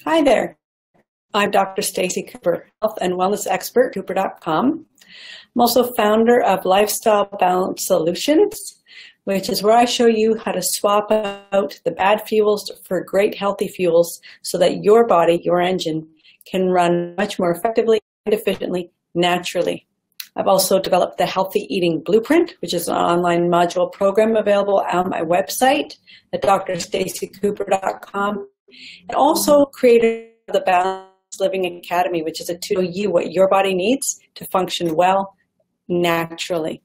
Hi there. I'm Dr. Stacey Cooper, health and wellness expert, Cooper.com. I'm also founder of Lifestyle Balance Solutions, which is where I show you how to swap out the bad fuels for great healthy fuels so that your body, your engine, can run much more effectively and efficiently, naturally. I've also developed the Healthy Eating Blueprint, which is an online module program available on my website at DrStaceyCooper.com, and also created the Balance Living Academy, which is a tool to you what your body needs to function well naturally.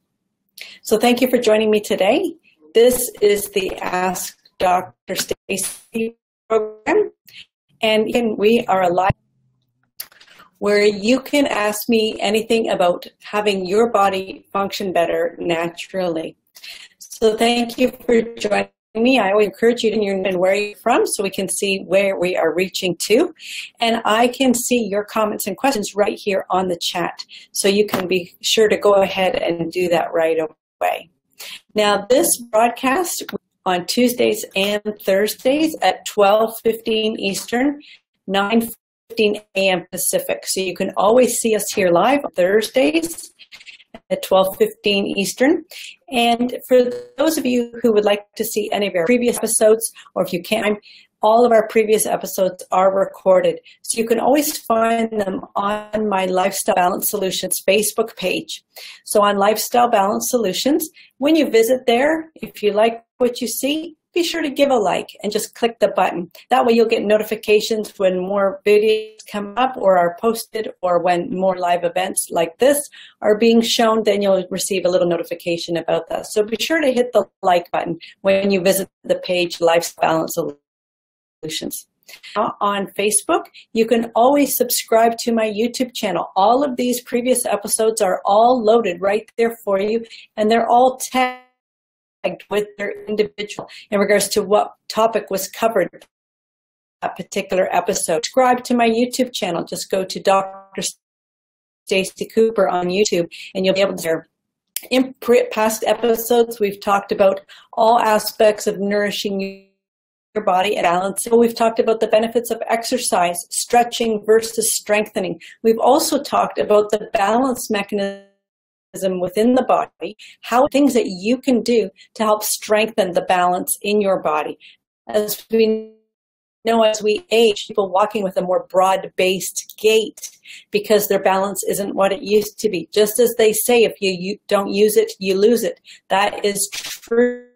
So thank you for joining me today. This is the Ask Dr. Stacey program, and we are alive where you can ask me anything about having your body function better naturally. So thank you for joining me. I always encourage you to and where you're from so we can see where we are reaching to. And I can see your comments and questions right here on the chat. So you can be sure to go ahead and do that right away. Now this broadcast on Tuesdays and Thursdays at 12:15 Eastern, 9:15 a.m. Pacific. So you can always see us here live on Thursdays at 12:15 Eastern. And for those of you who would like to see any of our previous episodes, or if you can't, all of our previous episodes are recorded. So you can always find them on my Lifestyle Balance Solutions Facebook page. So on Lifestyle Balance Solutions, when you visit there, if you like what you see, be sure to give a like and just click the button. That way you'll get notifications when more videos come up or are posted, or when more live events like this are being shown, then you'll receive a little notification about that. So be sure to hit the like button when you visit the page Lifestyle Balance Solutions. Now, on Facebook, you can always subscribe to my YouTube channel. All of these previous episodes are all loaded right there for you, and they're all tagged with their individual in regards to what topic was covered in that particular episode. Subscribe to my YouTube channel. Just go to Dr. Stacey Cooper on YouTube, and you'll be able to hear. In past episodes, we've talked about all aspects of nourishing your body and balance. So we've talked about the benefits of exercise, stretching versus strengthening. We've also talked about the balance mechanism within the body, how things that you can do to help strengthen the balance in your body. As we know, as we age, people walking with a more broad-based gait because their balance isn't what it used to be. Just as they say, if you don't use it, you lose it. That is true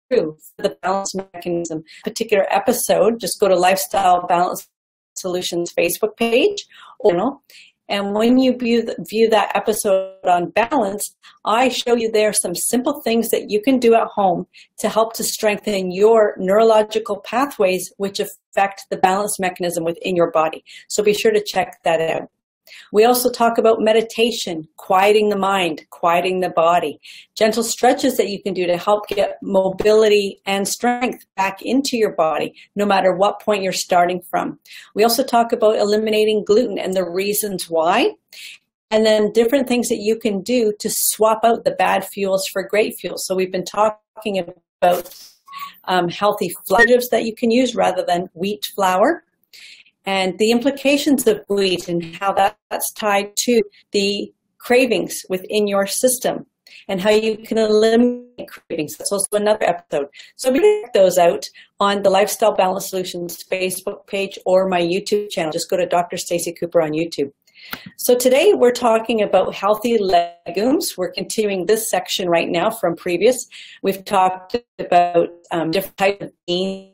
for the balance mechanism. Particular episode, just go to Lifestyle Balance Solutions Facebook page or channel. And when you view that episode on balance, I show you there some simple things that you can do at home to help to strengthen your neurological pathways, which affect the balance mechanism within your body. So be sure to check that out. We also talk about meditation, quieting the mind, quieting the body, gentle stretches that you can do to help get mobility and strength back into your body, no matter what point you're starting from. We also talk about eliminating gluten and the reasons why, and then different things that you can do to swap out the bad fuels for great fuels. So we've been talking about healthy flours that you can use rather than wheat flour, and the implications of wheat and how that's tied to the cravings within your system and how you can eliminate cravings. That's also another episode. So we check those out on the Lifestyle Balance Solutions Facebook page or my YouTube channel. Just go to Dr. Stacey Cooper on YouTube. So today we're talking about healthy legumes. We're continuing this section right now from previous. We've talked about different types of beans,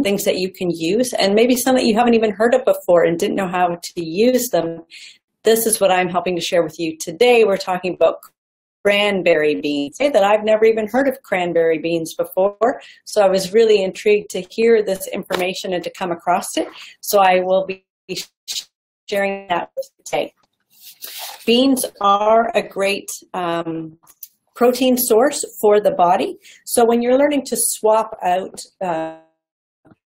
things that you can use, and maybe some that you haven't even heard of before and didn't know how to use them. This is what I'm helping to share with you today. We're talking about cranberry beans. That I've never even heard of cranberry beans before, so I was really intrigued to hear this information and to come across it. So I will be sharing that with you today. Beans are a great protein source for the body. So when you're learning to swap out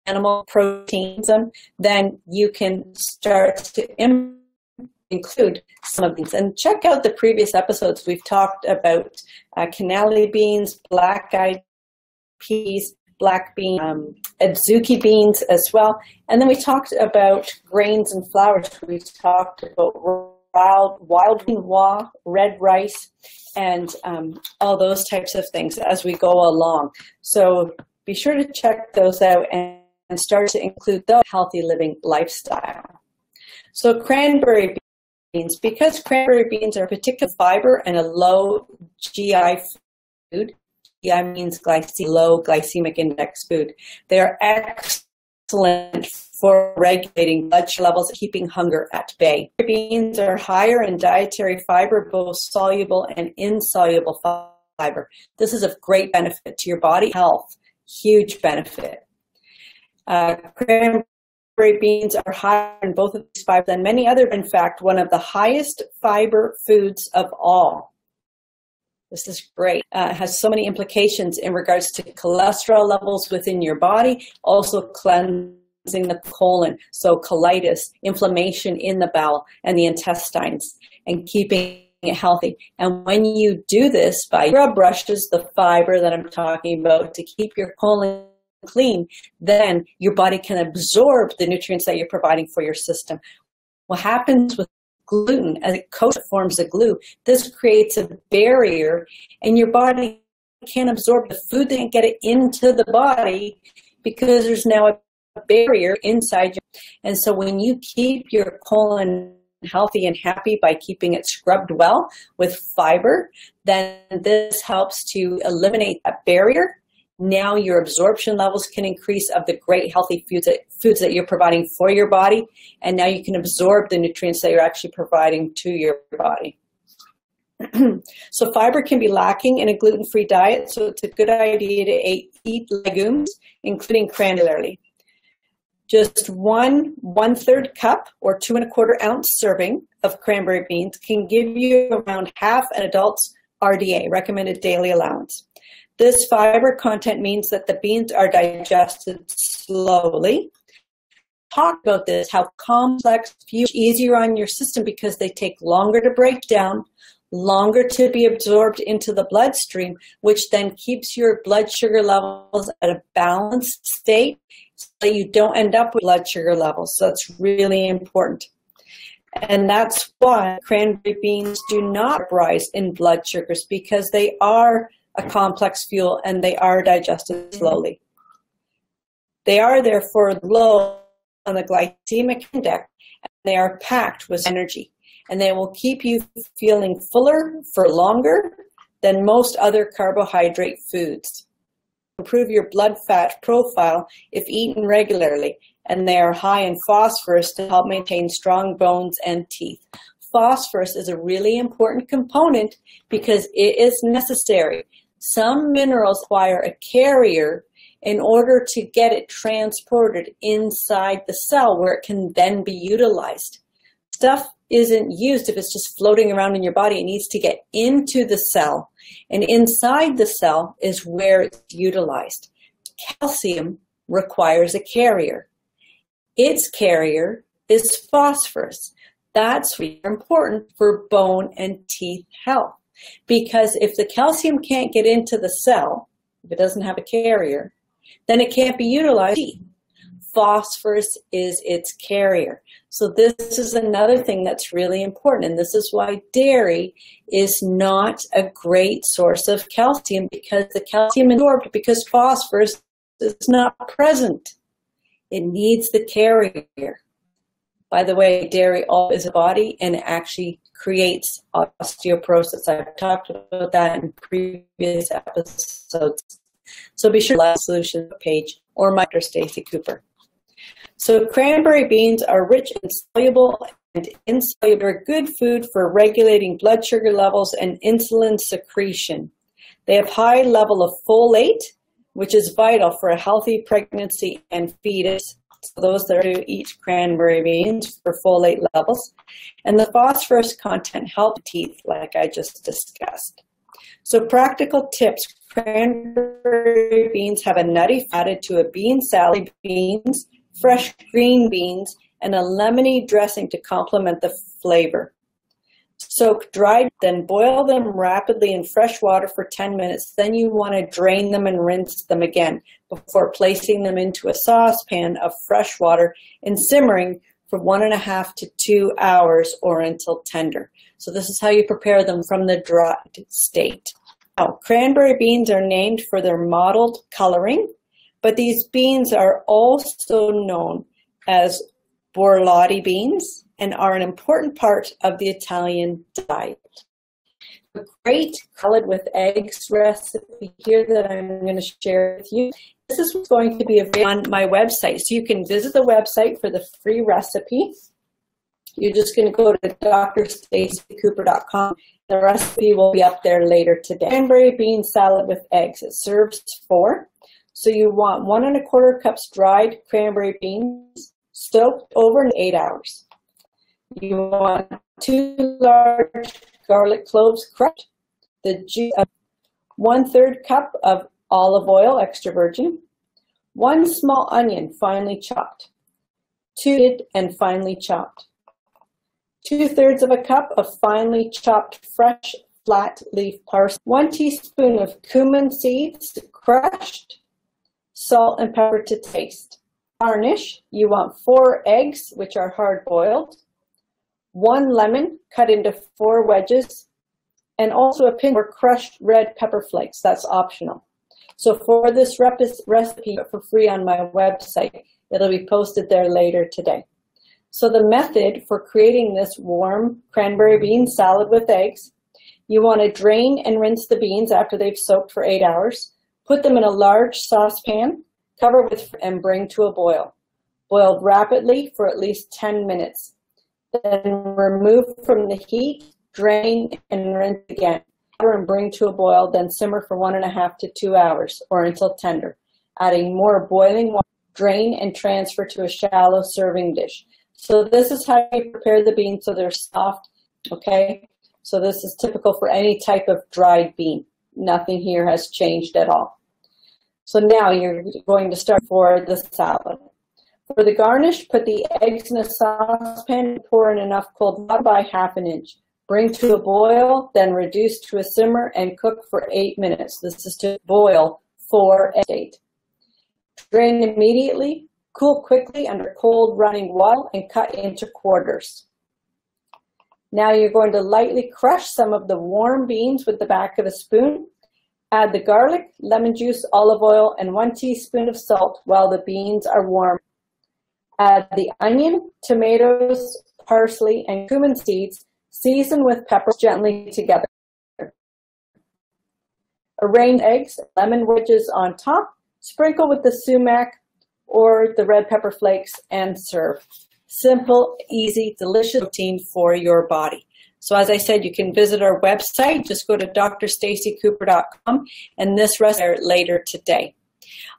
animal proteins, then you can start to include some of these. And check out the previous episodes. We've talked about cannelli beans, black-eyed peas, black bean, adzuki beans as well. And then we talked about grains and flours. We talked about wild quinoa, red rice, and all those types of things as we go along. So be sure to check those out and start to include the healthy living lifestyle. So cranberry beans, because cranberry beans are a particular fiber and a low GI food. GI means low glycemic index food. They are excellent for regulating blood sugar levels, keeping hunger at bay. Beans are higher in dietary fiber, both soluble and insoluble fiber. This is of great benefit to your body health, huge benefit. Cranberry beans are higher in both of these fibers than many other, in fact, one of the highest fiber foods of all. This is great. It has so many implications in regards to cholesterol levels within your body, also cleansing the colon, so colitis, inflammation in the bowel and the intestines, and keeping it healthy. And when you do this by rub brushes, the fiber that I'm talking about, to keep your colon clean, then your body can absorb the nutrients that you're providing for your system. What happens with gluten, as it coats, forms a glue, this creates a barrier, and your body can't absorb the food, they can't get it into the body because there's now a barrier inside you. And so when you keep your colon healthy and happy by keeping it scrubbed well with fiber, then this helps to eliminate that barrier. Now your absorption levels can increase of the great healthy foods that you're providing for your body, and now you can absorb the nutrients that you're actually providing to your body. So fiber can be lacking in a gluten-free diet, so it's a good idea to eat legumes, including cranberry. Just 1/3 cup or 2 1/4 ounce serving of cranberry beans can give you around half an adult's RDA, recommended daily allowance. This fiber content means that the beans are digested slowly. Talk about this, how complex, easier on your system because they take longer to break down, longer to be absorbed into the bloodstream, which then keeps your blood sugar levels at a balanced state so that you don't end up with blood sugar levels. So it's really important. And that's why cranberry beans do not rise in blood sugars, because they are a complex fuel and they are digested slowly. They are therefore low on the glycemic index, and they are packed with energy, and they will keep you feeling fuller for longer than most other carbohydrate foods. Improve your blood fat profile if eaten regularly, and they are high in phosphorus to help maintain strong bones and teeth. Phosphorus is a really important component because it is necessary. Some minerals require a carrier in order to get it transported inside the cell where it can then be utilized. Stuff isn't used if it's just floating around in your body. It needs to get into the cell, and inside the cell is where it's utilized. Calcium requires a carrier. Its carrier is phosphorus. That's really important for bone and teeth health, because if the calcium can't get into the cell, if it doesn't have a carrier, then it can't be utilized. Phosphorus is its carrier. So this is another thing that's really important, and this is why dairy is not a great source of calcium, because the calcium is absorbed because phosphorus is not present. It needs the carrier. By the way, dairy is a body and it actually creates osteoporosis. I've talked about that in previous episodes. So be sure to like the solution page or my Dr. Stacey Cooper. So cranberry beans are rich in soluble and insoluble, good food for regulating blood sugar levels and insulin secretion. They have high level of folate, which is vital for a healthy pregnancy and fetus. So those that do eat cranberry beans for folate levels. And the phosphorus content helps teeth, like I just discussed. So practical tips: cranberry beans have a nutty added to a bean salad, beans, fresh green beans, and a lemony dressing to complement the flavor. Soak dried, then boil them rapidly in fresh water for 10 minutes. Then you want to drain them and rinse them again before placing them into a saucepan of fresh water and simmering for 1.5 to 2 hours or until tender. So this is how you prepare them from the dried state. Now, cranberry beans are named for their mottled coloring, but these beans are also known as borlotti beans and are an important part of the Italian diet. A great colored with eggs recipe here that I'm going to share with you. This is what's going to be available on my website. So you can visit the website for the free recipe. You're just going to go to AskDrStacey.com. The recipe will be up there later today. Cranberry bean salad with eggs. It serves 4. So you want 1 1/4 cups dried cranberry beans soaked over 8 hours. You want 2 large garlic cloves crushed, the juice of 1/3 cup of olive oil, extra virgin, 1 small onion, finely chopped, 2 and finely chopped, 2/3 of a cup of finely chopped fresh flat leaf parsley, 1 teaspoon of cumin seeds, crushed, salt and pepper to taste. Garnish, you want 4 eggs, which are hard-boiled, 1 lemon cut into 4 wedges, and also a pinch of crushed red pepper flakes. That's optional. So for this recipe for free on my website, it'll be posted there later today. So the method for creating this warm cranberry bean salad with eggs, you want to drain and rinse the beans after they've soaked for 8 hours. Put them in a large saucepan, cover with and bring to a boil. Boil rapidly for at least 10 minutes. Then remove from the heat, drain, and rinse again. Cover and bring to a boil, then simmer for 1.5 to 2 hours or until tender. Adding more boiling water, drain and transfer to a shallow serving dish. So this is how you prepare the beans so they're soft, okay? So this is typical for any type of dried bean. Nothing here has changed at all. So now you're going to start for the salad. For the garnish, put the eggs in a saucepan and pour in enough cold water by 1/2 inch. Bring to a boil, then reduce to a simmer and cook for 8 minutes. This is to boil for 8. Drain immediately, cool quickly under cold running water, and cut into quarters. Now you're going to lightly crush some of the warm beans with the back of a spoon. Add the garlic, lemon juice, olive oil, and 1 teaspoon of salt while the beans are warm. Add the onion, tomatoes, parsley, and cumin seeds. Season with pepper gently together. Arrange eggs, lemon wedges on top. Sprinkle with the sumac or the red pepper flakes and serve. Simple, easy, delicious routine for your body. So as I said, you can visit our website. Just go to AskDrStacey.com and this recipe later today.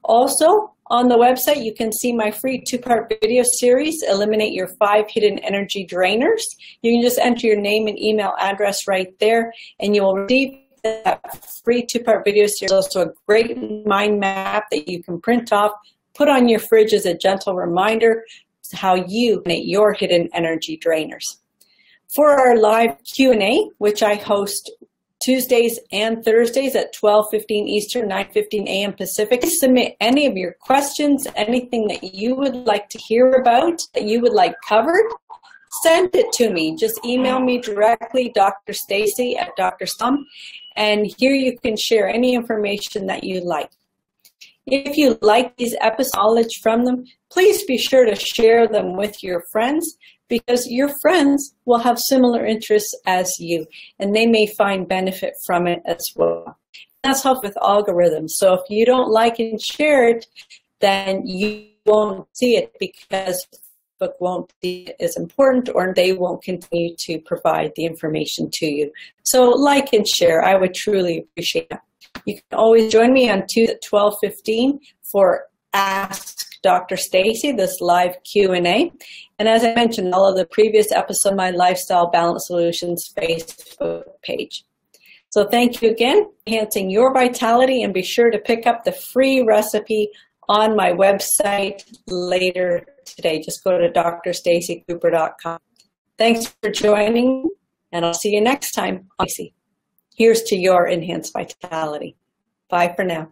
Also, on the website, you can see my free 2-part video series, Eliminate Your 5 Hidden Energy Drainers. You can just enter your name and email address right there, and you will receive that free 2-part video series. Also a great mind map that you can print off, put on your fridge as a gentle reminder to how you eliminate your hidden energy drainers. For our live Q&A, which I host Tuesdays and Thursdays at 12:15 Eastern, 9:15 a.m. Pacific. Submit any of your questions, anything that you would like to hear about, that you would like covered, send it to me. Just email me directly, DrStacey@DrStacey, and here you can share any information that you like. If you like these episodes, knowledge from them, please be sure to share them with your friends, because your friends will have similar interests as you, and they may find benefit from it as well. That's helped with algorithms. So if you don't like and share it, then you won't see it because Facebook won't see it as important, or they won't continue to provide the information to you. So like and share. I would truly appreciate that. You can always join me on Tuesday at 12:15 for Ask Dr. Stacey, this live Q&A. And as I mentioned, all of the previous episodes of my Lifestyle Balance Solutions Facebook page. So thank you again for enhancing your vitality, and be sure to pick up the free recipe on my website later today. Just go to DrStaceyCooper.com. Thanks for joining, And I'll see you next time. Stacey. Here's to your enhanced vitality. Bye for now.